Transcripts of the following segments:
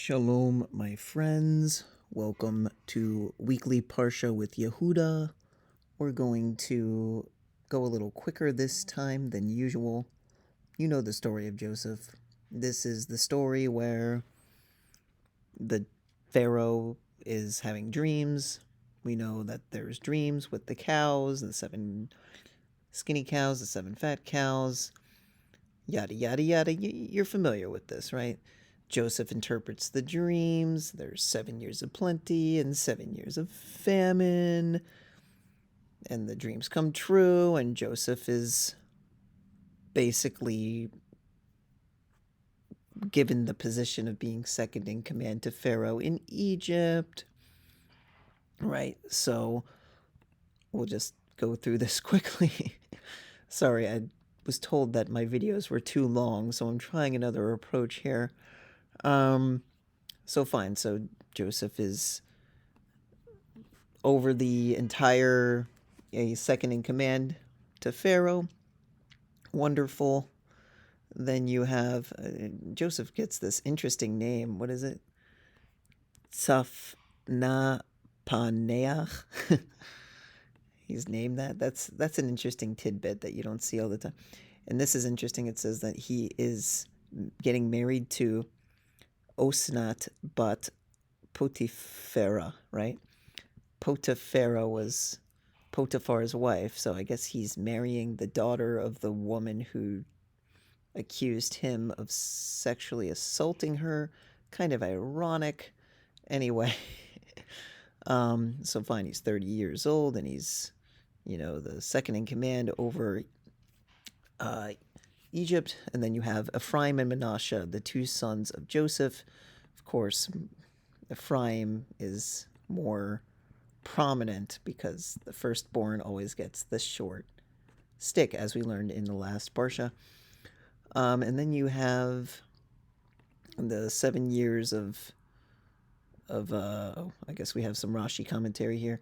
Shalom, my friends. Welcome to Weekly Parsha with Yehuda. We're going to go a little quicker this time than usual. You know the story of Joseph. This is the story where the Pharaoh is having dreams. We know that there's dreams with the cows, the 7 skinny cows, the 7 fat cows, yada, yada, yada. You're familiar with this, right? Joseph interprets the dreams. There's 7 years of plenty and 7 years of famine. And the dreams come true, and Joseph is basically given the position of being second in command to Pharaoh in Egypt. Right, so we'll just go through this quickly. Sorry, I was told that my videos were too long, so I'm trying another approach here. So fine. So Joseph is over the entire second in command to Pharaoh. Wonderful. Then you have Joseph gets this interesting name. What is it? Tzafnapaneach. He's named that. That's an interesting tidbit that you don't see all the time. And this is interesting. It says that he is getting married to Osnat bat Potipharah, right? Potipharah was Potiphar's wife, so I guess he's marrying the daughter of the woman who accused him of sexually assaulting her. Kind of ironic. Anyway, so fine, he's 30 years old, and he's, the second in command over Egypt. And then you have Ephraim and Manasseh, the 2 sons of Joseph. Of course, Ephraim is more prominent because the firstborn always gets the short stick, as we learned in the last Parsha. And then you have the 7 years of I guess we have some Rashi commentary here.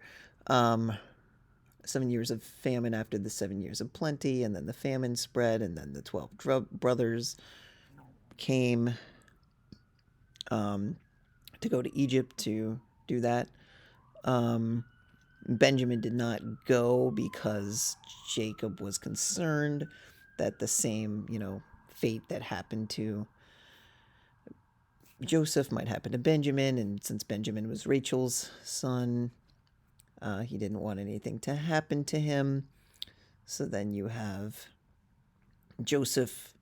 7 years of famine after the 7 years of plenty, and then the famine spread, and then the 12 brothers came to go to Egypt to do that. Benjamin did not go because Jacob was concerned that the same, fate that happened to Joseph might happen to Benjamin. And since Benjamin was Rachel's son, he didn't want anything to happen to him. So then you have Joseph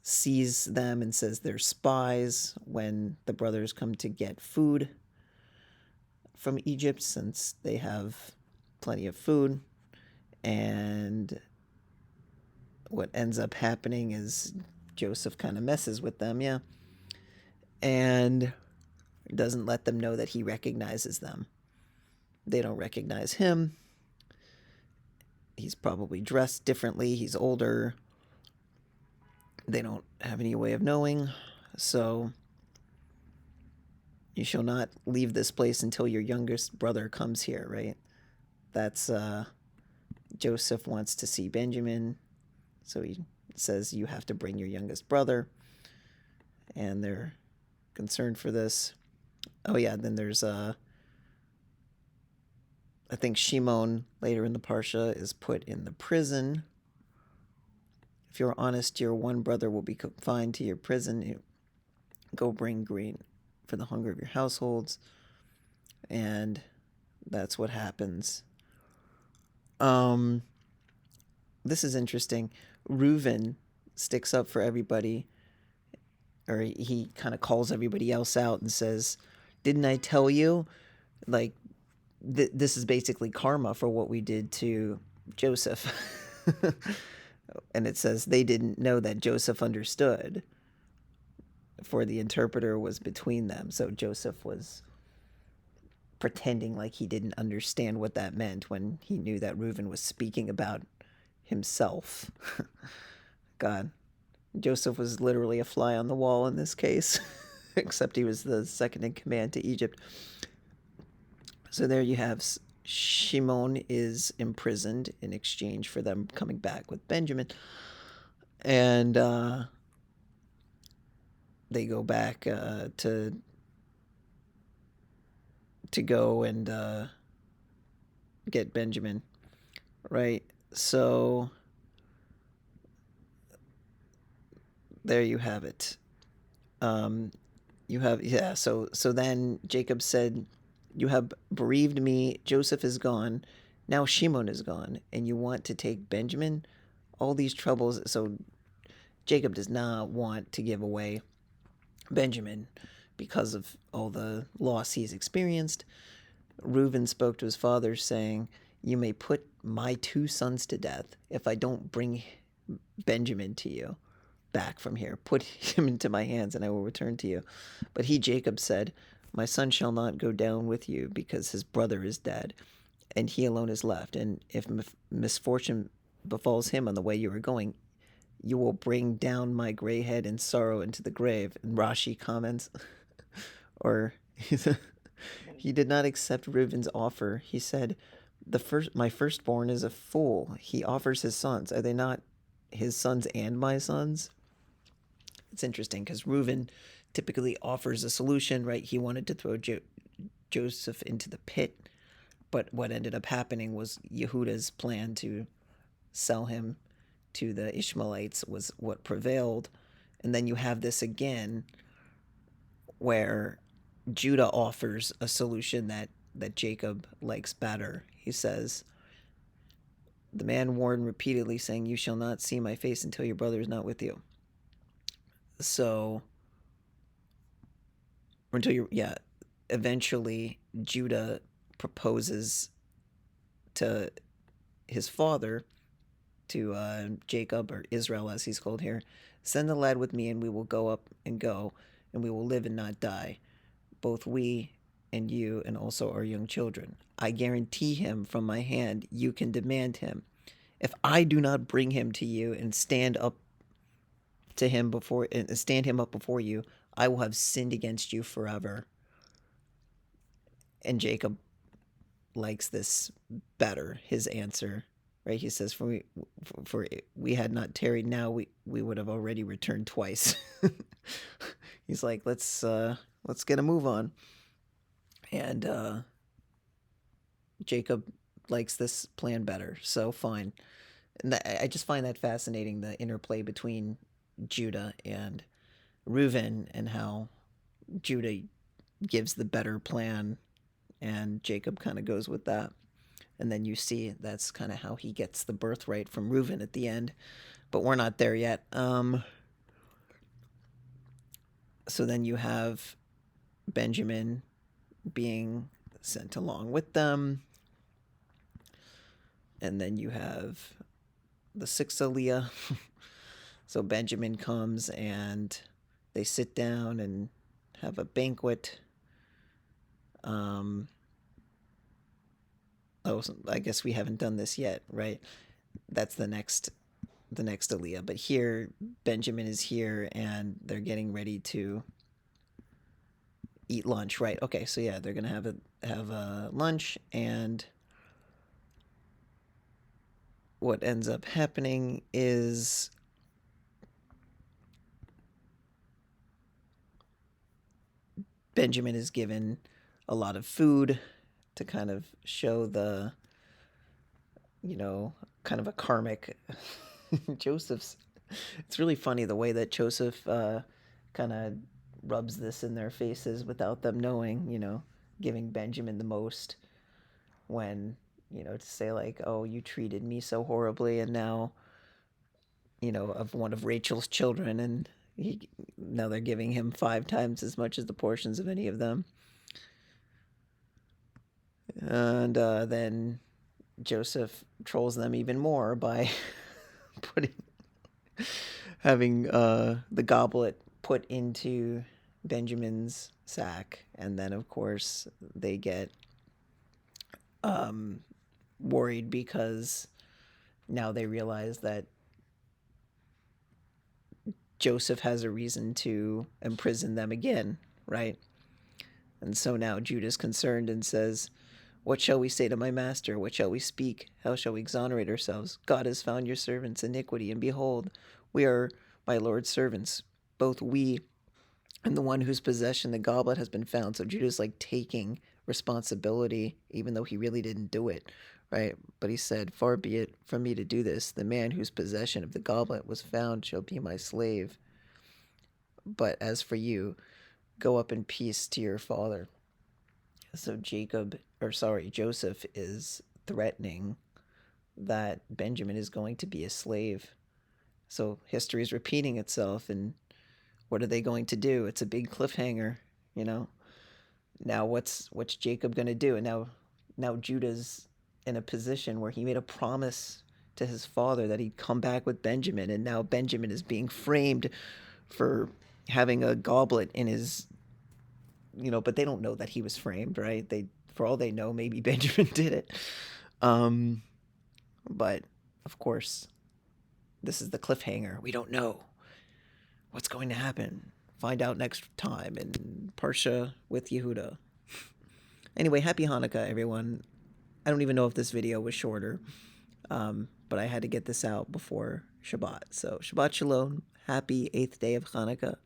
sees them and says they're spies when the brothers come to get food from Egypt, since they have plenty of food. And what ends up happening is Joseph kind of messes with them, and doesn't let them know that he recognizes them. They don't recognize him. He's probably dressed differently. He's older. They don't have any way of knowing. So, you shall not leave this place until your youngest brother comes here, right? That's, Joseph wants to see Benjamin. So he says, you have to bring your youngest brother. And they're concerned for this. Oh yeah, then there's, I think Shimon later in the Parsha is put in the prison. If you're honest, your one brother will be confined to your prison. Go bring grain for the hunger of your households. And that's what happens. This is interesting. Reuven sticks up for everybody, or he kind of calls everybody else out and says, didn't I tell you? Like, this is basically karma for what we did to Joseph. And it says they didn't know that Joseph understood, for the interpreter was between them. So Joseph was pretending like he didn't understand what that meant when he knew that Reuven was speaking about himself. God, Joseph was literally a fly on the wall in this case, except he was the second in command to Egypt. So there you have Shimon is imprisoned in exchange for them coming back with Benjamin. And they go back to to go and get Benjamin, right? So there you have it. You have, yeah. So then Jacob said, "You have bereaved me. Joseph is gone. Now Shimon is gone, and you want to take Benjamin. All these troubles." So Jacob does not want to give away Benjamin because of all the loss he's experienced. Reuben spoke to his father, saying, "You may put my two sons to death if I don't bring Benjamin to you back from here. Put him into my hands, and I will return to you." But he, Jacob, said, "My son shall not go down with you, because his brother is dead, and he alone is left. And if misfortune befalls him on the way you are going, you will bring down my gray head in sorrow into the grave." And Rashi comments, or he did not accept Reuben's offer. He said, my firstborn is a fool. He offers his sons. Are they not his sons and my sons? It's interesting because Reuben typically offers a solution, right? He wanted to throw Joseph into the pit, but what ended up happening was Yehuda's plan to sell him to the Ishmaelites was what prevailed. And then you have this again where Judah offers a solution that Jacob likes better. He says, "The man warned repeatedly, saying, 'You shall not see my face until your brother is not with you.'" So, eventually Judah proposes to his father, to Jacob, or Israel as he's called here, "Send the lad with me, and we will go up and go, and we will live and not die, both we and you, and also our young children. I guarantee him from my hand. You can demand him. If I do not bring him to you and stand him up before you, I will have sinned against you forever." And Jacob likes this better, his answer, right? He says, for we had not tarried now, we would have already returned twice." He's like, let's get a move on. And Jacob likes this plan better, so fine. And I just find that fascinating, the interplay between Judah and Reuben, and how Judah gives the better plan and Jacob kind of goes with that. And then you see that's kind of how he gets the birthright from Reuben at the end. But we're not there yet. So then you have Benjamin being sent along with them. And then you have the sixth Aliyah. So Benjamin comes and they sit down and have a banquet. I guess we haven't done this yet, right? That's the next Aliyah. But here, Benjamin is here, and they're getting ready to eat lunch, right? Okay, so yeah, they're gonna have a lunch, and what ends up happening is Benjamin is given a lot of food to kind of show the, kind of a karmic. Joseph's. It's really funny the way that Joseph kind of rubs this in their faces without them knowing, giving Benjamin the most, when, to say like, "Oh, you treated me so horribly, and now, of one of Rachel's children," and now they're giving him 5 times as much as the portions of any of them. And then Joseph trolls them even more by having the goblet put into Benjamin's sack, and then of course they get worried because now they realize that Joseph has a reason to imprison them again, right? And so now Judah's concerned and says, "What shall we say to my master? What shall we speak? How shall we exonerate ourselves? God has found your servants' iniquity, and behold, we are my Lord's servants, both we and the one whose possession the goblet has been found." So Judah's like taking responsibility, even though he really didn't do it, right? But he said, "Far be it from me to do this. The man whose possession of the goblet was found shall be my slave. But as for you, go up in peace to your father." So Joseph is threatening that Benjamin is going to be a slave. So history is repeating itself, and what are they going to do? It's a big cliffhanger, you know. Now what's Jacob going to do? And now Judah's in a position where he made a promise to his father that he'd come back with Benjamin, and now Benjamin is being framed for having a goblet in his, but they don't know that he was framed, right? They, for all they know, maybe Benjamin did it. Um but of course, this is the cliffhanger. We don't know what's going to happen. Find out next time in Parsha with Yehuda. Anyway, happy Hanukkah, everyone. I don't even know if this video was shorter, but I had to get this out before Shabbat. So Shabbat Shalom. Happy 8th day of Hanukkah.